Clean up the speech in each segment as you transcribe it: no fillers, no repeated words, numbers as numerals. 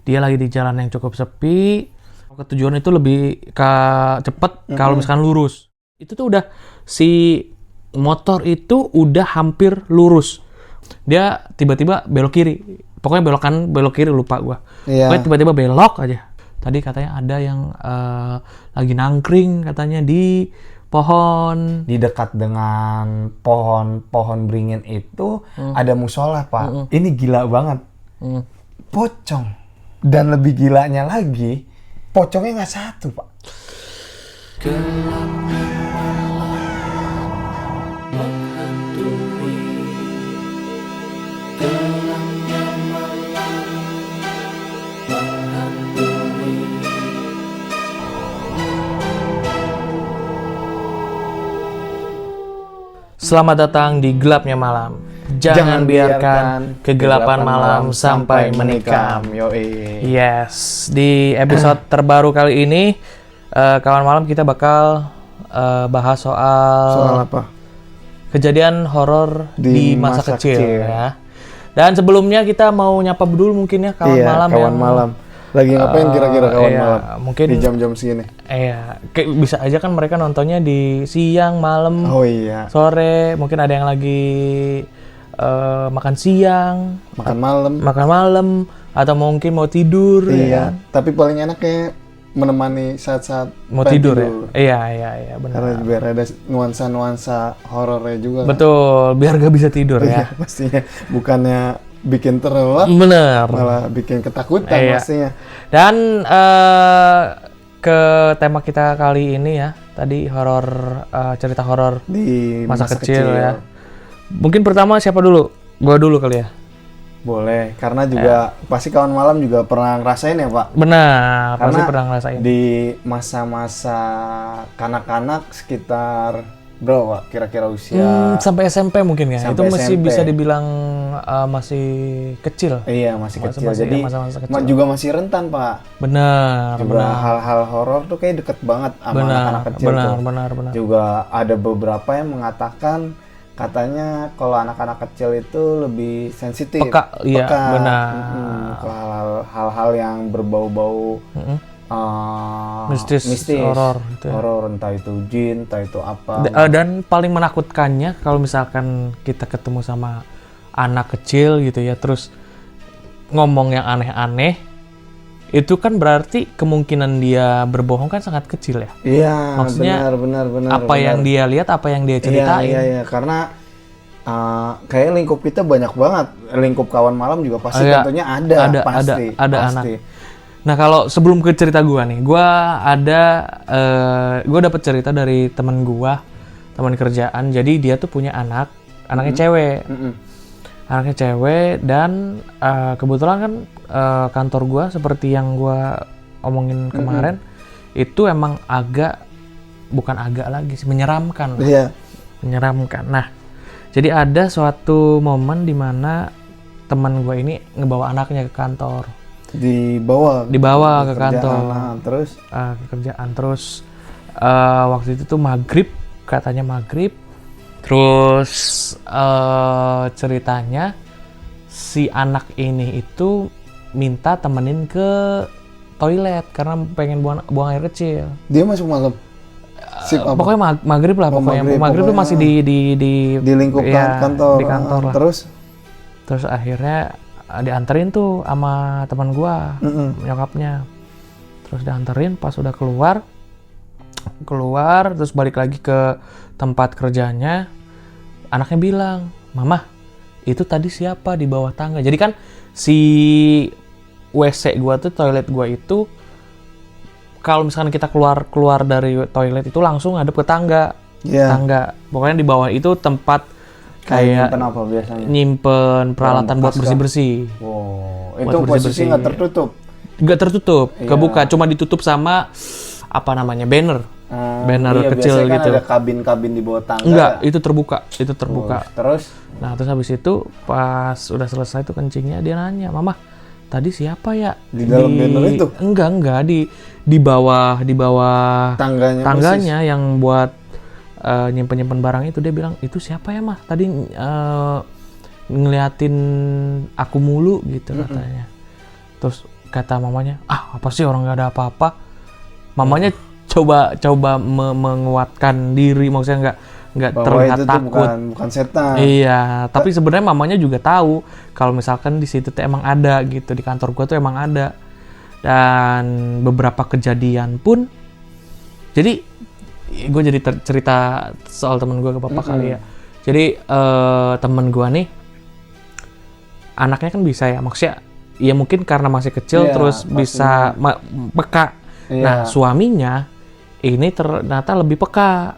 dia lagi di jalan yang cukup sepi, ke tujuan itu lebih cepet kalau misalkan lurus. Itu tuh udah si motor itu udah hampir lurus. Dia tiba-tiba belok kiri. Pokoknya belok kanan, belok kiri lupa gua. Pokoknya tiba-tiba belok aja. Tadi katanya ada yang lagi nangkring katanya di pohon. Di dekat dengan pohon beringin itu ada musola, Pak. Ini gila banget. Pocong. Dan lebih gilanya lagi, pocongnya nggak satu, Pak. Selamat datang di Gelapnya Malam. Jangan biarkan kegelapan malam sampai menikam. Yoi. Yes, di episode terbaru kali ini kawan malam kita bakal bahas soal apa? Kejadian horor di masa kecil ya. Dan sebelumnya kita mau nyapa dulu mungkin ya kawan malam kawan malam. Lagi ngapain kira-kira kawan malam? Mungkin di jam-jam segini. Iya, kayak bisa aja kan mereka nontonnya di siang, malam, sore. Mungkin ada yang lagi makan siang, makan malam, atau mungkin mau tidur. Iya. Ya. Tapi paling enaknya menemani saat-saat mau tidur ya. Iya, benar. Karena biar ada nuansa horornya juga. Betul, biar gak bisa tidur ya. Pastinya bukannya bikin terlelap, malah bikin ketakutan pastinya. Dan ke tema kita kali ini ya, tadi horor, cerita horor di masa kecil ya. Mungkin pertama siapa dulu? Gua dulu kali ya. Boleh, karena juga pasti kawan malam juga pernah ngerasain ya, Pak. Benar, karena pasti pernah ngerasain. Di masa-masa kanak-kanak sekitar berapa kira-kira usia? Sampai SMP mungkin ya. Itu masih SMP. bisa dibilang masih kecil. Iya, masih kecil. Jadi masa-masa kecil. juga masih rentan, Pak. Benar. Hal-hal horor tuh kayak deket banget sama anak-anak kecil. Benar. Juga ada beberapa yang mengatakan katanya kalau anak-anak kecil itu lebih sensitif. Peka. Benar. Ke hal-hal yang berbau-bau mistis, horor gitu ya. Horor, entah itu jin, entah itu apa. Dan paling menakutkannya kalau misalkan kita ketemu sama anak kecil gitu ya, terus ngomong yang aneh-aneh, itu kan berarti kemungkinan dia berbohong kan sangat kecil ya. Iya, maksudnya benar. Apa yang dia lihat, apa yang dia ceritain. Iya, karena kayak lingkup kita banyak banget. Lingkup kawan malam juga pasti tentunya ada pasti. Anak. Nah, kalau sebelum ke cerita gua nih, gua dapet cerita dari teman kerjaan. Jadi dia tuh punya anaknya cewek. Anaknya cewek dan kebetulan kan kantor gua seperti yang gua omongin kemarin itu emang bukan agak lagi sih, menyeramkan. Iya. Menyeramkan. Nah, jadi ada suatu momen di mana teman gua ini ngebawa anaknya ke kantor. Dibawa ke kantor, terus ke kerjaan. Terus waktu itu tuh maghrib, terus ceritanya si anak ini itu minta temenin ke toilet karena pengen buang air kecil. Dia masuk malam. Pokoknya maghrib lah, maghrib tuh masih di lingkup kantor. Di kantor lah. Terus akhirnya dianterin tuh sama teman gua, nyokapnya. Terus dianterin, pas udah keluar terus balik lagi ke tempat kerjanya, anaknya bilang, "Mama, itu tadi siapa di bawah tangga?" Jadi kan si WC gua tuh, toilet gua itu kalau misalkan kita keluar dari toilet itu langsung ngadep ke tangga. Tangga. Pokoknya di bawah itu tempat kayak nyimpen apa biasanya? Nyimpen peralatan buat bersih-bersih. Wow, itu posisi nggak tertutup? Nggak tertutup, kebuka, cuma ditutup sama apa namanya, banner kecil kan gitu. Ada kabin-kabin di bawah tangga. Enggak, itu terbuka. Terus? Nah, terus habis itu pas udah selesai tuh kencingnya, dia nanya, "Mama, tadi siapa ya?" Di dalam banner itu? Enggak, di bawah tangganya yang buat nyimpen barang itu. Dia bilang, "Itu siapa ya, Mah? Tadi ngeliatin aku mulu," gitu katanya. Terus kata mamanya, apa sih orang nggak ada apa-apa. Mamanya coba menguatkan diri, maksudnya nggak Bahwa terlihat itu tuh takut. bukan setan. Iya, tapi sebenarnya mamanya juga tahu kalau misalkan di situ tuh emang ada gitu, di kantor gua tuh emang ada. Dan beberapa kejadian pun, jadi gue jadi cerita soal temen gue ke bapak kali ya. Jadi temen gue nih anaknya kan bisa ya, maksudnya ya mungkin karena masih kecil terus bisa peka. Nah suaminya ini ternyata lebih peka.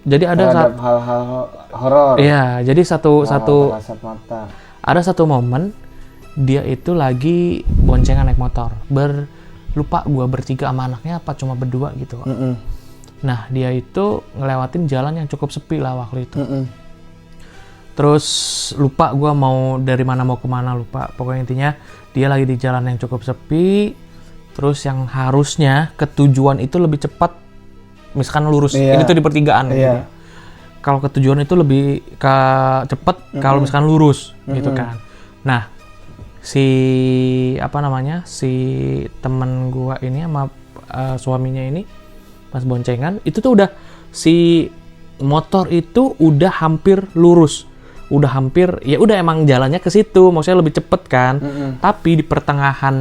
Jadi ada hal-hal horor. Iya, jadi kasat mata. Ada satu momen dia itu lagi boncengan naik motor, lupa gua bertiga sama anaknya apa cuma berdua gitu. Nah dia itu ngelewatin jalan yang cukup sepi lah waktu itu. Terus lupa gua mau dari mana mau kemana, lupa. Pokoknya intinya dia lagi di jalan yang cukup sepi. Terus yang harusnya ke tujuan itu lebih cepat, misalkan lurus. Ini tuh di pertigaan. Gitu. Kalau ke tujuan itu lebih cepat kalau misalkan lurus gitu kan. Nah si temen gua ini sama suaminya ini pas boncengan itu tuh udah si motor itu udah hampir lurus, udah hampir ya udah emang jalannya ke situ, maksudnya lebih cepet kan. Tapi di pertengahan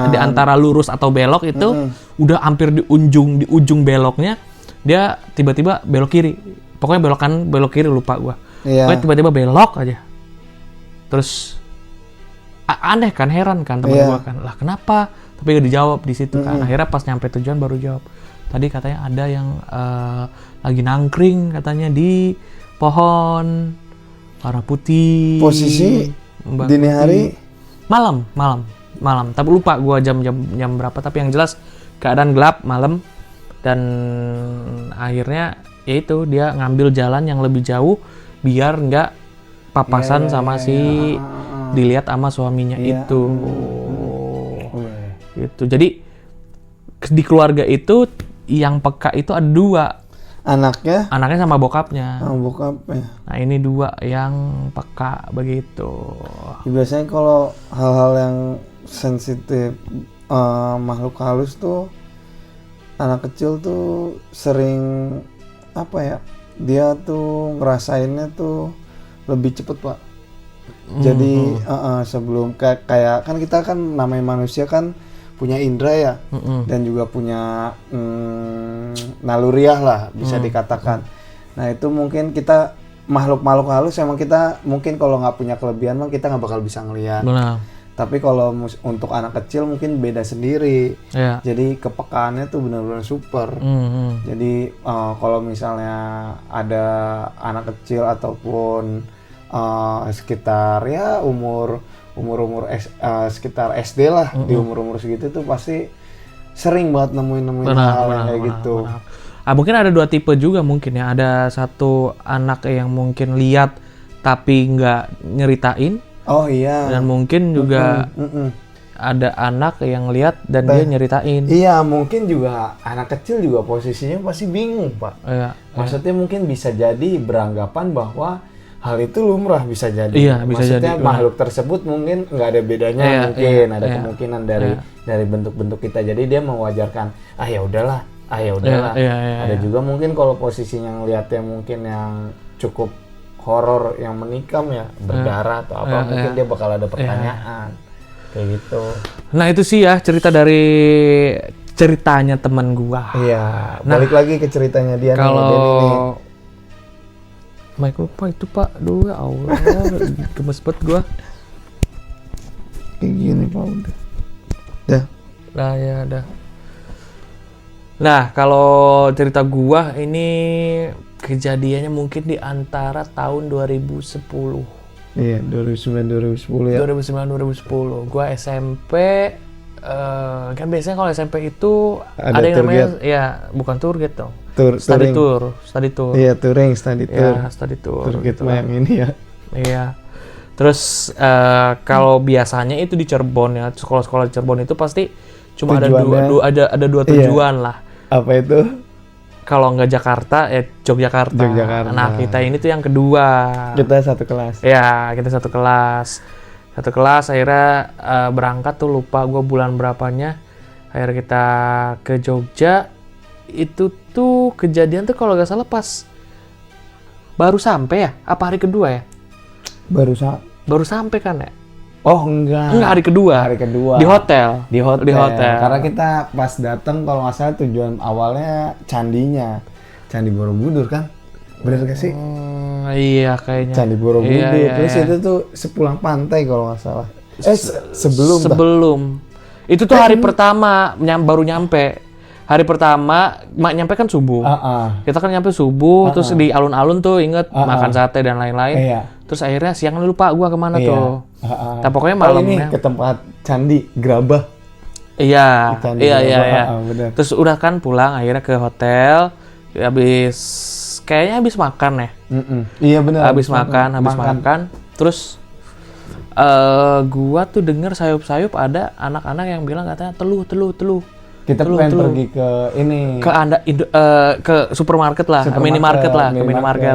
di antara lurus atau belok itu udah hampir di ujung beloknya dia tiba-tiba belok kiri, pokoknya belok kiri lupa gua. Pokoknya tiba-tiba belok aja. Terus aneh kan, heran kan temen gua kan, lah kenapa? Tapi gak dijawab di situ kan. Akhirnya pas nyampe tujuan baru jawab. Tadi katanya ada yang lagi nangkring katanya di pohon warna putih. Posisi dini hari? Malam. Tapi lupa gua jam berapa. Tapi yang jelas keadaan gelap malam dan akhirnya yaitu dia ngambil jalan yang lebih jauh biar nggak papasan sama dilihat sama suaminya itu. Gitu. Jadi di keluarga itu yang peka itu ada dua. Anaknya sama bokapnya. Nah ini dua yang peka begitu. Biasanya kalau hal-hal yang sensitif makhluk halus tuh anak kecil tuh sering dia tuh ngerasainnya tuh lebih cepet Pak. Jadi sebelum kayak kan kita kan namanya manusia kan punya indera ya, dan juga punya naluriah lah bisa dikatakan. Nah itu mungkin kita makhluk halus emang kita mungkin kalau nggak punya kelebihan mah kita nggak bakal bisa ngelihat. Tapi kalau untuk anak kecil mungkin beda sendiri. Jadi kepekaannya tuh benar-benar super. Jadi kalau misalnya ada anak kecil ataupun sekitar ya umur sekitar SD lah, di umur segitu tuh pasti sering banget nemuin hal yang kayak gitu. Mungkin ada dua tipe juga mungkin ya. Ada satu anak yang mungkin lihat tapi nggak nyeritain. Oh iya. Dan mungkin juga ada anak yang lihat dan dia nyeritain. Iya, mungkin juga anak kecil juga posisinya pasti bingung Pak. Maksudnya mungkin bisa jadi beranggapan bahwa hal itu lumrah, bisa jadi. Iya, bisa maksudnya jadi. Makhluk tersebut mungkin nggak ada bedanya, mungkin ada kemungkinan dari bentuk-bentuk kita. Jadi dia mewajarkan, ya udahlah. Ada juga mungkin kalau posisinya ngeliatnya mungkin yang cukup horor yang menikam ya, berdarah atau apa, mungkin dia bakal ada pertanyaan kayak gitu. Nah itu sih ya cerita dari ceritanya teman gua. Iya. Balik lagi ke ceritanya dia. Kalau Mike lupa itu Pak, aduh ya Allah, gemes banget gua. Kayak gini Pak udah. Dah. Nah kalau cerita gua ini kejadiannya mungkin di antara tahun 2010. Iya, 2009-2010 ya. 2009-2010. Gua SMP, kan biasanya kalau SMP itu ada yang namanya, ya bukan tour gitu dong. Study tour. Iya, touring, study tour. Ya, study tour. Tour gitu yang ini ya. Iya. Terus kalau biasanya itu di Cirebon ya, sekolah-sekolah di Cirebon itu pasti cuma ada dua tujuan lah. Apa itu? Kalau nggak Jakarta, ya Yogyakarta. Nah, kita ini tuh yang kedua. Kita satu kelas. Ya, kita satu kelas. Satu kelas akhirnya berangkat tuh, lupa gue bulan berapanya. Akhirnya kita ke Jogja. Itu tuh kejadian tuh kalau nggak salah pas baru sampai ya? Apa hari kedua ya? Baru sampai kan ya? Oh enggak. Enggak, hari kedua. Hari kedua. Di hotel. Di hotel. Di hotel. Karena kita pas datang kalau nggak salah tujuan awalnya candinya. Candi Borobudur kan? Bener gak sih? Iya kayaknya. Candi Borobudur. Iya, Terus iya. itu tuh sepulang pantai kalau nggak salah. Sebelum. Itu tuh hari pertama baru nyampe. Hari pertama nyampe kan subuh. Kita kan nyampe subuh, terus di alun-alun tuh inget makan sate dan lain-lain. Iya. Terus akhirnya siang lupa gua kemana tuh. Nah, pokoknya ini malamnya. ke tempat candi Grabah. Iya. Candi Iya. Grabah, bener. Terus udah kan pulang akhirnya ke hotel. Kayaknya habis makan ya. Iya benar. Habis makan. Terus gua tuh denger sayup-sayup ada anak-anak yang bilang katanya teluh. Kita pengen pergi ke ini. Ke supermarket lah, minimarket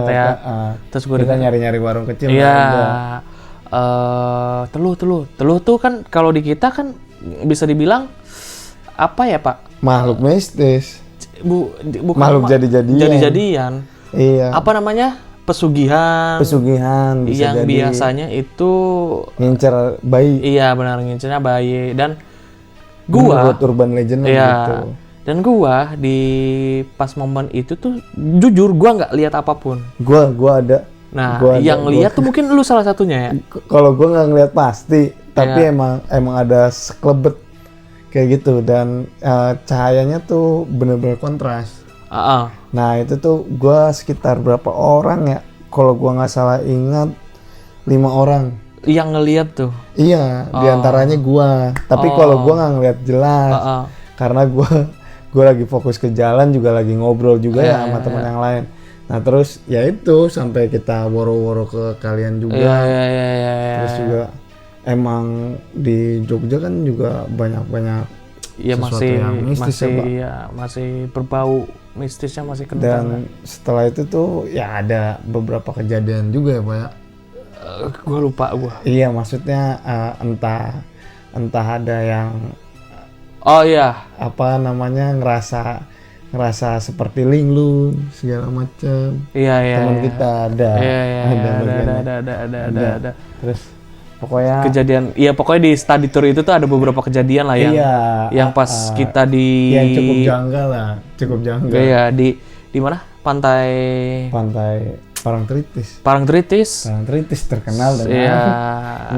ya. Terus gua kita nyari-nyari warung kecil. Iya. Teluh tuh kan kalau di kita kan bisa dibilang apa ya, Pak? Makhluk mistis. Bukan Makhluk jadi-jadian. Iya. Apa namanya? Pesugihan bisa yang jadi. biasanya itu Ngincer bayi. Iya benar, ngincernya bayi. Dan gua buat urban legend iya, gitu. dan gua di pas momen itu tuh jujur gua nggak lihat apapun. Gua ada. Nah, yang lihat tuh mungkin lu salah satunya ya. Kalau gua nggak ngeliat pasti, tapi Iya. emang ada sekelebet kayak gitu, dan cahayanya tuh bener-bener kontras. Nah itu tuh gua sekitar berapa orang ya? Kalau gua nggak salah ingat 5 orang. Yang ngelihat tuh. Iya, diantaranya gua. Tapi kalau gua nggak ngeliat jelas, karena gua lagi fokus ke jalan, juga lagi ngobrol juga ya sama teman yang lain. Nah terus ya itu sampai kita woro-woro ke kalian juga. Iya. Terus juga emang di Jogja kan juga banyak sesuatu yang mistis ya, Pak. Masih berbau mistisnya masih kental. Dan setelah itu tuh ya ada beberapa kejadian juga ya, Pak ya. Gue lupa gue. Iya, maksudnya entah ada yang apa namanya ngerasa seperti linglung segala macam. Iya. Teman kita ada. Ada. Terus pokoknya pokoknya di study tour itu tuh ada beberapa kejadian lah yang pas kita di yang cukup janggal. Iya, di mana? Pantai Parangtritis terkenal dengan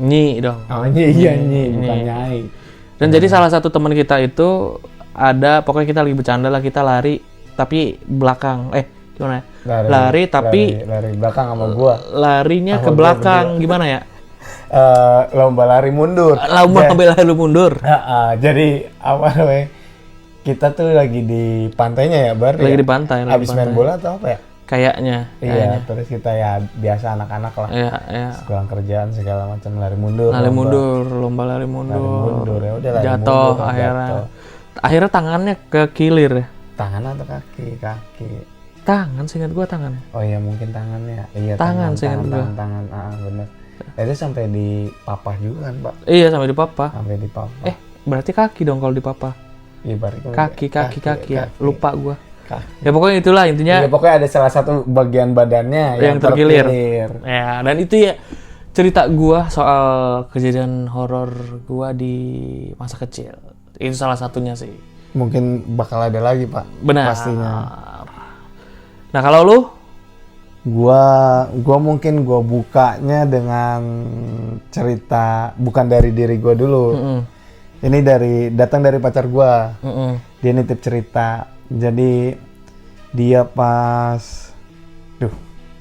Nyai dong. Oh Nyai bukan Nyai. Dan jadi salah satu teman kita itu ada, pokoknya kita lagi bercanda lah, kita lari tapi belakang gimana ya? Lari belakang sama gua. Larinya ke belakang gimana ya? Lomba lari mundur. Lari mundur. Jadi apa namanya? Kita tuh lagi di pantainya ya, Bar. Lagi di pantai. Habis main bola atau apa ya? Kayaknya. Iya, terus kita ya biasa anak-anak lah. Iya. Sekolah kerjaan segala macam, lari mundur. Lomba lari mundur. Ya udah lari jatuh mundur. Akhirnya tangannya ke kilir ya. Tangan atau kaki? Tangan, seingat gua tangan. Oh iya, mungkin tangannya. Iya, tangan. Tangan. Bener. Itu sampai di papah juga kan, Pak? Iya, sampai di papa. Berarti kaki dong kalau di papa. Iya, berarti kaki ya. Lupa gua. Ya pokoknya itulah intinya. Ya pokoknya ada salah satu bagian badannya yang terkilir. Ya, dan itu ya cerita gua soal kejadian horor gua di masa kecil. Itu salah satunya sih. Mungkin bakal ada lagi, Pak. Benar. Pastinya. Nah, kalau lu? Gua mungkin gua bukanya dengan cerita bukan dari diri gua dulu. Ini datang dari pacar gua. Dia nitip cerita. Jadi dia pas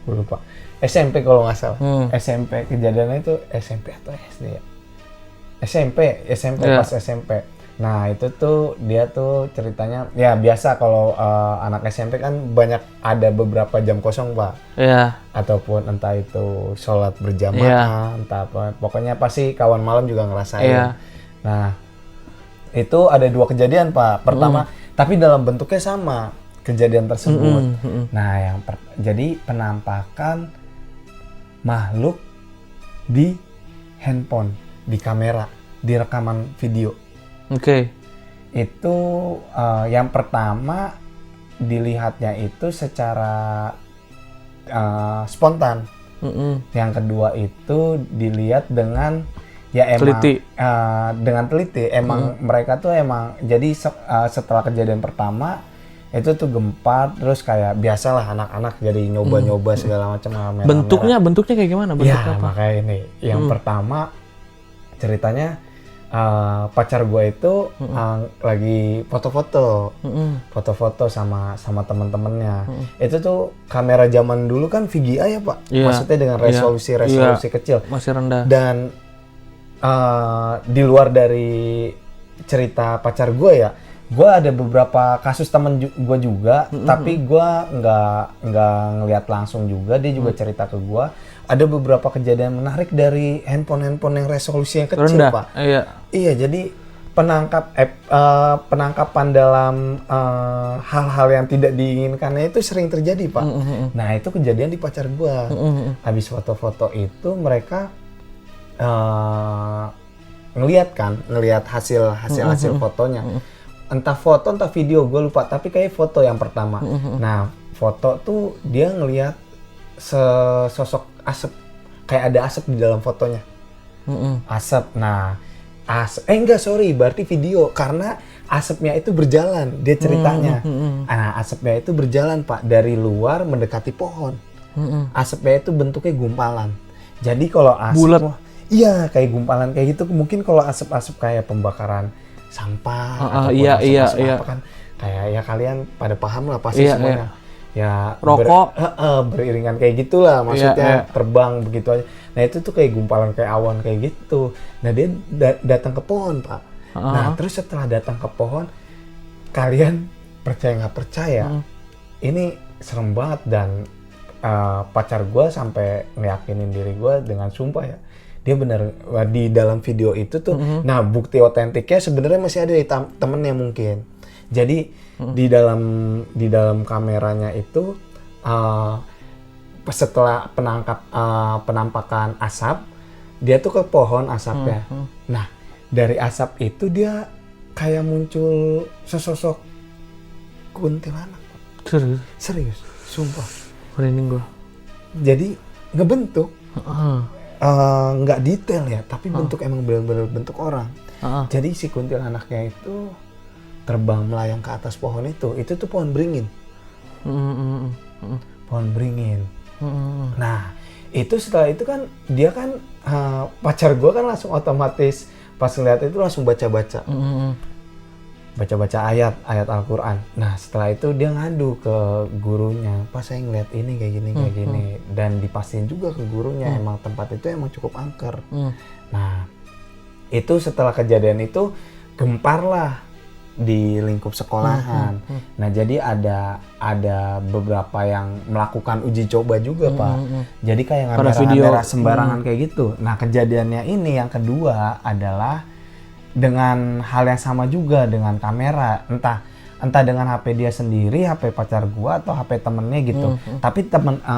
gua lupa. SMP kalau nggak salah. SMP kejadiannya itu SMP atau SD ya? SMP Yeah. Pas SMP. Nah itu tuh dia tuh ceritanya ya biasa kalau anak SMP kan banyak ada beberapa jam kosong, Pak. Iya. Ataupun entah itu sholat berjamaah, entah apa. Pokoknya pasti kawan malam juga ngerasain. Iya. Nah itu ada 2 kejadian, Pak. Pertama, tapi dalam bentuknya sama kejadian tersebut. Nah jadi penampakan makhluk di handphone, di kamera, di rekaman video. Oke. Itu yang pertama dilihatnya itu secara spontan. Yang kedua itu dilihat dengan ya emang Teliti. dengan teliti. Emang mereka tuh emang jadi setelah kejadian pertama itu tuh gempar, terus kayak biasalah anak-anak jadi nyoba-nyoba segala macam kamera. Bentuknya kayak gimana? Bentuk Ya apa? makanya ini yang pertama ceritanya pacar gue itu lagi foto-foto sama teman-temannya. Itu tuh kamera zaman dulu kan VGA ya Pak, maksudnya dengan resolusi kecil, masih rendah. dan di luar dari cerita pacar gue ya, gue ada beberapa kasus temen gue juga, tapi gue nggak ngeliat langsung juga. Dia juga cerita ke gue ada beberapa kejadian menarik dari handphone yang resolusi yang kecil rendah. Pak. Iya. Jadi penangkapan dalam hal-hal yang tidak diinginkannya itu sering terjadi Pak. Nah itu kejadian di pacar gue. Habis foto-foto itu mereka ngelihat hasil fotonya. Entah foto entah video gue lupa, tapi kayak foto yang pertama. Nah foto tuh dia ngelihat sesosok asap, kayak ada asap di dalam fotonya. Asap. Nah berarti video, karena asapnya itu berjalan, dia ceritanya. Nah asapnya itu berjalan Pak dari luar mendekati pohon. Asapnya itu bentuknya gumpalan. Jadi kalau asap bulat. Iya kayak gumpalan kayak gitu. Mungkin kalau asap-asap kayak pembakaran sampah iya. apa kan, kayak ya kalian pada paham lah pasti semuanya. Ya rokok beriringan kayak gitulah, maksudnya terbang begitu aja. Nah itu tuh kayak gumpalan kayak awan kayak gitu. Nah dia datang ke pohon Pak. Nah terus setelah datang ke pohon, kalian percaya nggak percaya, ini serem banget. Dan pacar gue sampai ngeyakinin diri gue dengan sumpah ya, dia bener di dalam video itu tuh. Nah bukti otentiknya sebenarnya masih ada di temennya mungkin. Jadi di dalam kameranya itu setelah penampakan asap, dia tuh ke pohon asapnya. Nah dari asap itu dia kayak muncul sesosok kuntilanak. Serius, sumpah. Merinding gua. Jadi ngebentuk, nggak detail ya, tapi bentuk emang benar-benar bentuk orang. Jadi si kuntilanaknya itu terbang melayang ke atas pohon itu tuh pohon beringin. Pohon beringin. Nah itu setelah itu kan dia kan pacar gue kan langsung otomatis pas ngeliat itu langsung baca-baca ayat Al-Quran. Nah setelah itu dia ngadu ke gurunya, pas saya ngeliat ini kayak gini, dan dipastiin juga ke gurunya emang tempat itu emang cukup angker. Nah itu setelah kejadian itu gempar lah di lingkup sekolahan. Nah jadi ada beberapa yang melakukan uji coba juga Pak. Jadi kayak ngambil sembarangan kayak gitu. Nah kejadiannya ini yang kedua adalah dengan hal yang sama juga dengan kamera, entah dengan HP dia sendiri, HP pacar gua atau HP temennya gitu. Tapi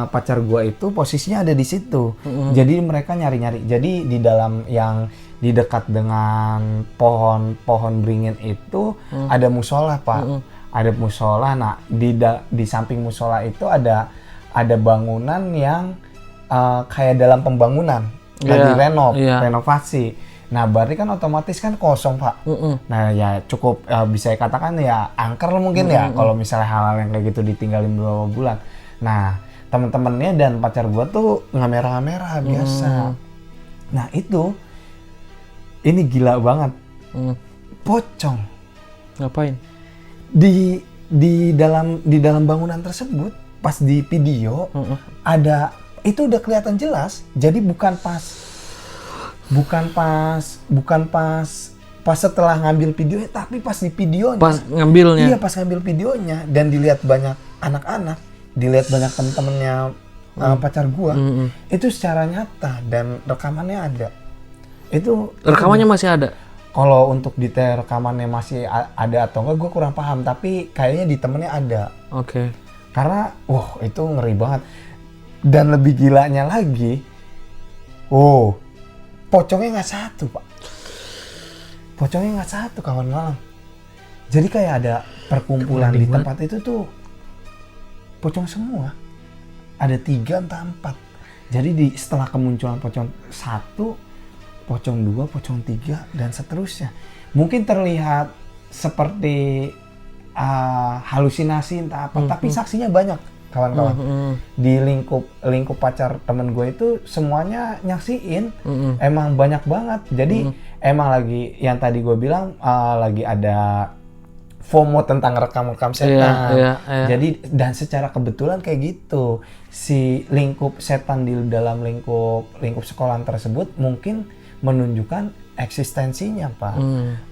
pacar gua itu posisinya ada di situ. Jadi mereka nyari-nyari. Jadi di dalam yang di dekat dengan pohon beringin itu ada musola Pak. Ada musola. Nah di samping musola itu ada bangunan yang kayak dalam pembangunan, lagi renovasi. Nah berarti kan otomatis kan kosong Pak. Nah ya cukup bisa katakan ya angker mungkin ya kalau misalnya hal-hal yang kayak gitu ditinggalin beberapa bulan. Nah teman-temannya dan pacar gua tuh ngamera biasa. Nah itu ini gila banget. Pocong. Ngapain? Di dalam bangunan tersebut pas di video ada, itu udah kelihatan jelas. Jadi bukan pas setelah ngambil videonya, tapi pas di videonya. Pas ngambilnya. Iya, pas ngambil videonya dan dilihat banyak anak-anak, dilihat banyak temen-temennya pacar gua. Itu secara nyata dan rekamannya ada. Itu rekamannya masih ada. Kalau untuk detail rekamannya masih ada atau enggak, gue kurang paham. Tapi kayaknya di temennya ada. Oke. Karena, itu ngeri banget. Dan lebih gilanya lagi, pocongnya nggak satu, Pak. Pocongnya nggak satu, kawan malam. Jadi kayak ada perkumpulan di tempat itu tuh pocong semua. Ada 3 entah 4. Jadi setelah kemunculan pocong 1, pocong 2, pocong 3 dan seterusnya. Mungkin terlihat seperti halusinasi entah apa, tapi saksinya banyak, kawan-kawan. Di lingkup pacar temen gue itu semuanya nyaksiin. Emang banyak banget. Jadi emang lagi yang tadi gue bilang lagi ada FOMO tentang rekam-rekam setan. Jadi dan secara kebetulan kayak gitu, si lingkup setan di dalam lingkup sekolahan tersebut mungkin menunjukkan eksistensinya, Pak.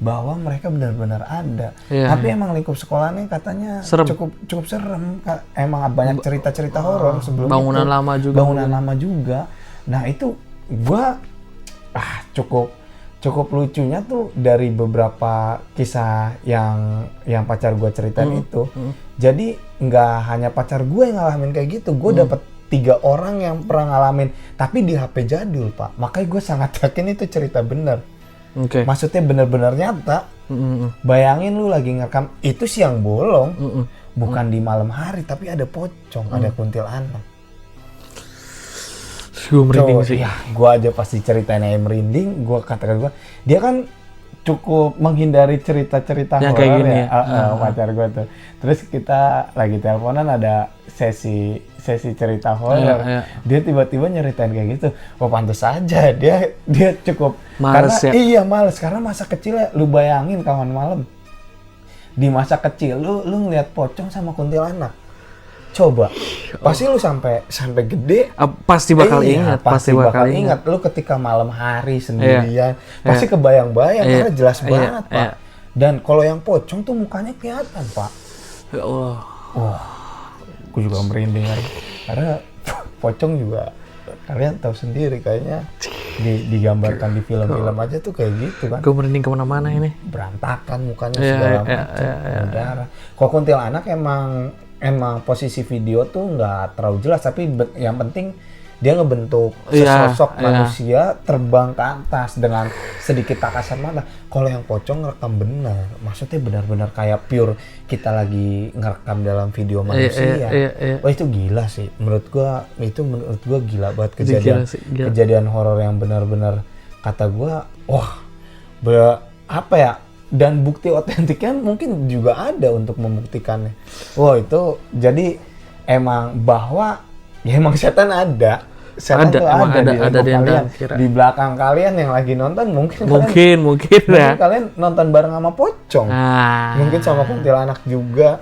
Bahwa mereka benar-benar ada. Tapi emang lingkup sekolahnya katanya cukup serem. Emang banyak cerita-cerita horor sebelum bangunan itu. lama juga. Bangunan lama juga. Nah, itu gua cukup lucunya tuh dari beberapa kisah yang pacar gue ceritain itu. Jadi nggak hanya pacar gue yang ngalamin kayak gitu, gue dapet 3 orang yang pernah ngalamin, tapi di HP jadul, Pak. Makanya gue sangat yakin itu cerita bener. Maksudnya bener-bener nyata. Bayangin lu lagi ngerekam itu siang bolong, bukan di malam hari, tapi ada pocong, ada kuntilanak. Gue merinding sih. Ya, gue aja pasti ceritain aja merinding. Gue katakan dia kan cukup menghindari cerita-cerita yang horor kayak gini ya. Pacar gue tuh. Terus kita lagi teleponan ada sesi cerita horor. Dia tiba-tiba nyeritain kayak gitu. Wah, pantas aja dia cukup males karena ya? Iya males karena masa kecilnya lu bayangin kawan malam. Di masa kecil lu ngeliat pocong sama kuntilanak. Coba, pasti lu sampai gede pasti bakal ingat, pasti bakal ingat. Lu ketika malam hari sendirian, pasti kebayang-bayang karena jelas banget, Pak. Dan kalau yang pocong tuh mukanya kelihatan, Pak. Ya Allah. Aku juga merinding karena pocong juga kalian tahu sendiri kayaknya digambarkan di film-film aja tuh kayak gitu kan. Gue merinding kemana-mana ini. Berantakan mukanya segala macam, darah. Kalau kuntilanak emang posisi video tuh nggak terlalu jelas, tapi yang penting dia ngebentuk sesosok manusia terbang ke atas dengan sedikit tak kasat mata. Kalau yang pocong ngerekam benar, maksudnya benar-benar kayak pure kita lagi ngerekam dalam video manusia. Wah, itu gila sih. Menurut gua gila banget kejadian horor yang benar-benar kata gua, apa ya? Dan bukti otentiknya mungkin juga ada untuk membuktikannya. Wah, itu jadi emang bahwa ya emang setan ada. Setan tuh ada di belakang kalian yang lagi nonton mungkin kalian nonton bareng sama pocong. Mungkin sama kuntilanak juga.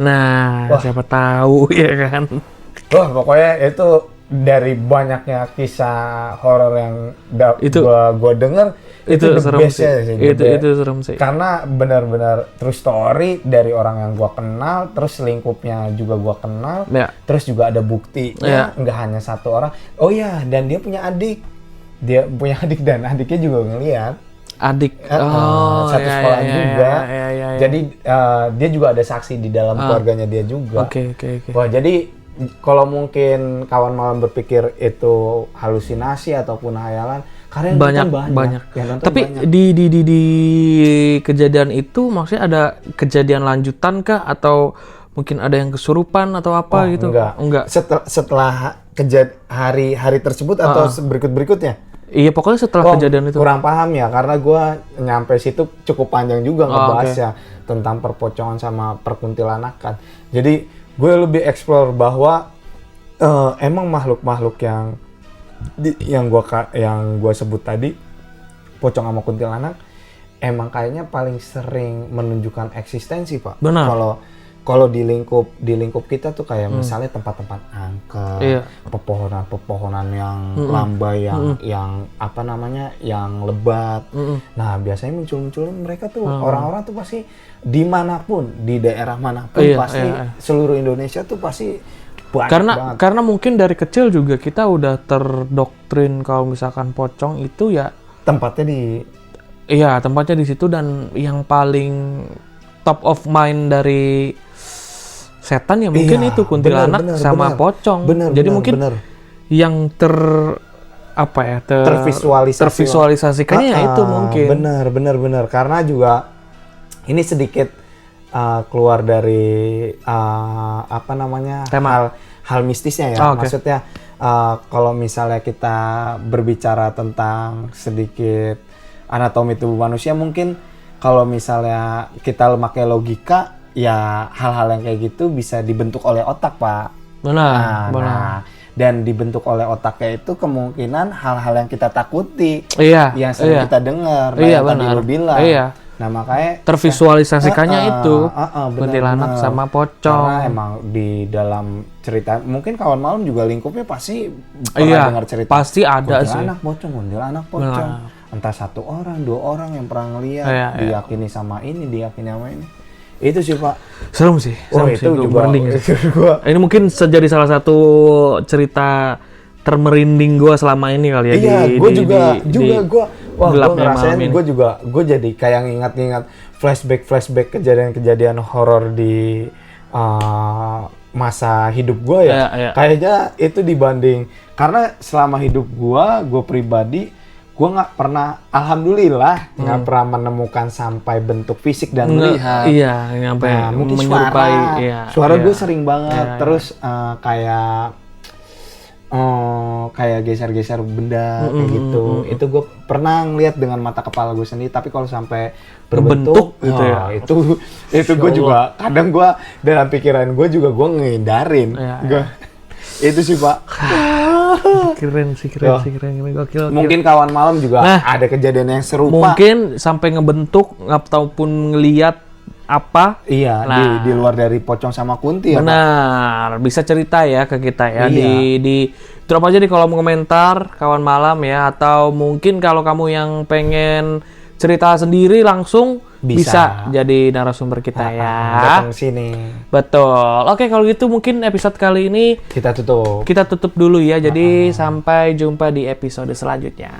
Siapa tahu ya kan. Wah, pokoknya itu dari banyaknya kisah horor yang gua denger itu serem sih. Itu serem sih. Karena benar-benar true story dari orang yang gua kenal, terus lingkupnya juga gua kenal, terus juga ada buktinya, nggak hanya satu orang. Oh iya, dan dia punya adik. Dan adiknya juga ngeliat. Satu sekolah juga. Jadi dia juga ada saksi di dalam keluarganya dia juga. Oke. Wah, jadi kalau mungkin kawan malam berpikir itu halusinasi ataupun hayalan, kalian banyak. Tapi banyak. Di kejadian itu maksudnya ada kejadian lanjutan kah atau mungkin ada yang kesurupan atau apa gitu? Enggak. Setelah hari tersebut atau berikutnya? Iya, pokoknya setelah kejadian itu. Kurang paham ya, karena gue nyampe situ cukup panjang juga ngebahasnya tentang perpocongan sama perkuntilanakan. Jadi gue lebih explore bahwa emang makhluk-makhluk yang gue sebut tadi, pocong sama kuntilanak, emang kayaknya paling sering menunjukkan eksistensi, Pak. Benar. Kalau di lingkup kita tuh kayak misalnya tempat-tempat angker, pepohonan yang lambai, yang apa namanya, yang lebat. Nah, biasanya muncul mereka tuh orang-orang tuh pasti dimanapun, di daerah manapun pasti seluruh Indonesia tuh pasti banyak karena mungkin dari kecil juga kita udah terdoktrin kalau misalkan pocong itu ya tempatnya di situ, dan yang paling top of mind dari setan ya mungkin itu kuntilanak sama pocong. Jadi mungkin yang apa ya Ah, tervisualisasikannya itu mungkin. Bener karena juga ini sedikit keluar dari apa namanya Tema. hal mistisnya ya. Oh, oke. Maksudnya kalau misalnya kita berbicara tentang sedikit anatomi tubuh manusia, mungkin kalau misalnya kita pakai logika, ya hal-hal yang kayak gitu bisa dibentuk oleh otak, Pak. Benar. Dan dibentuk oleh otaknya itu kemungkinan hal-hal yang kita takuti, Iya. yang sering kita dengar, Iya, yang tadi benar. lu bilang. Iya. Nah makanya Tervisualisasikannya itu kuntilanak bener. sama pocong. Karena emang di dalam cerita, mungkin Kawan Malam juga lingkupnya pasti pernah Iya, dengar cerita. pasti ada sih. Kuntilanak pocong. Entah 1 orang, 2 orang yang pernah ngeliat, Iya. diyakini sama ini, diyakini sama ini. Itu sih, Pak. Serem sih. Itu Gua juga merinding sih. gua Ini mungkin jadi salah satu cerita termerinding gue selama ini kali ya. iya, gue juga wah, gue gelapnya ngerasain, malam ini. gue jadi kayak ngingat-ngingat flashback kejadian-kejadian horor di masa hidup gue ya. Iya. Kayaknya itu dibanding, karena selama hidup gue pribadi, gue nggak pernah, alhamdulillah nggak pernah menemukan sampai bentuk fisik dan melihat. Iya, nyampe Mungkin menyerupai. suara Iya. gue sering banget. Iya. Terus kayak geser-geser benda kayak gitu. Itu gue pernah ngeliat dengan mata kepala gue sendiri. Tapi kalau sampai berbentuk gitu ya. itu gue juga kadang gue dalam pikiran gue juga gue ngehindarin. Iya. Itu sih, Pak. Keren sih. Gokil. Mungkin Kawan Malam juga ada kejadian yang serupa. Mungkin sampai ngebentuk ataupun ngeliat apa. Iya, di luar dari pocong sama kunti ya, Pak. Benar, bisa cerita ya ke kita ya. Iya. Di drop aja di kolom komentar Kawan Malam ya, atau mungkin kalau kamu yang pengen cerita sendiri langsung bisa jadi narasumber kita ya. Datang sini. Betul. Oke, kalau gitu mungkin episode kali ini Kita tutup. kita tutup dulu ya. Jadi sampai jumpa di episode selanjutnya.